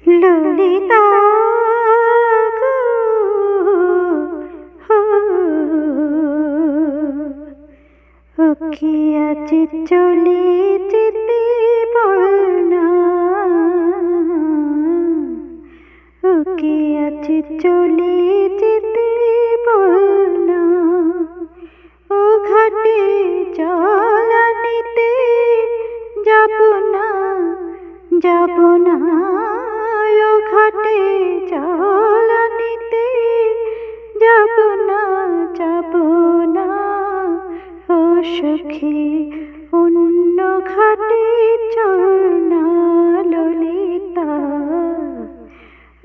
ললিতা গো, হো, ও কি আজ চলে যেতে বলনা, ও কি আজ চলে যেতে বলনা, ও ঘাটে জল আনিতে যাব না, যাব না, ও ঘাটে জল আনিতে যাব না, যাব না, ও সখী অন্য ঘাটে চল না ললিতা,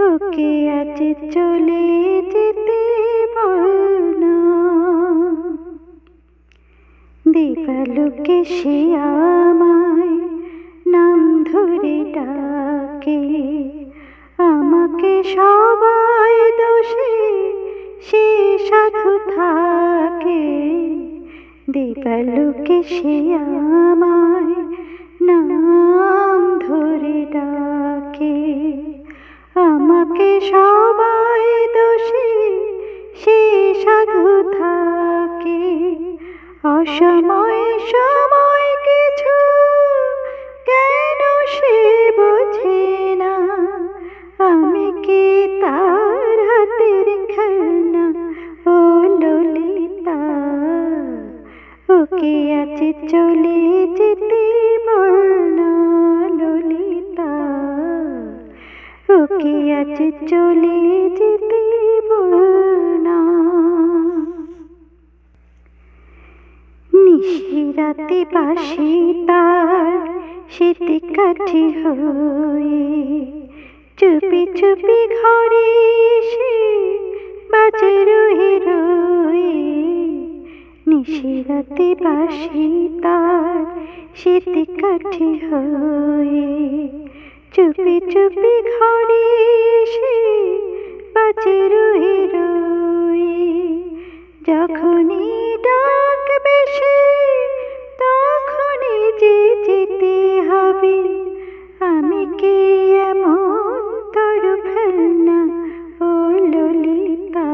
ওকে আজ চলে যেতে বলনা। দেবালোকে সে আমায় নাম ধরে ডাকে, আমাকে সবাই দোষে সে সাধু থাকে। দেবালোকে সে আমায় নাম ধরে ডাকে, আমাকে সবাই দোষে সে সাধু থাকে। অসময় সময় কিছু কেন সে বোঝে না, আমি কি তার হাতের খেলনা, ও ললিতা, ওকে আজ চলে যেতে বলনা ললিতা, ওকে আজ চলে যেতে বলনা। নিশিরাতে বাঁশি তার শীতে কাঠি হয়ে, চুপি চুপি ঘরে এসে বাজে রয়ে রয়ে। নিশিরাতে বাঁশি তার শীতে কাঠি হয়ে, চুপি চুপি ঘরে এসে বাজে রয়ে রয়ে। যখনই ডাকবে সে তখনই যে যেতে হবে, আমি কি এমন তোর ফেলনা, ও ললিতা,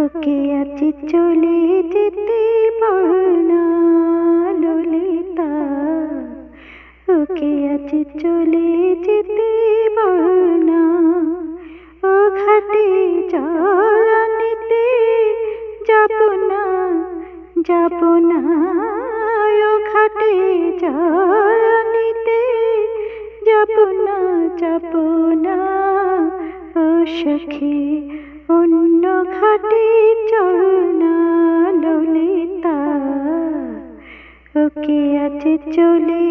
ওকে আজ চলে যেতে বলনা ললিতা, ওকে আজ চলে যেতে বলনা। ও ঘাটে জল আনিতে যাব না, যাব না, ও ঘাটে জল আনিতে যাব না, যাব না, ও সখী অন্য ঘাটে চল না ললিতা, ওকে আজ চলে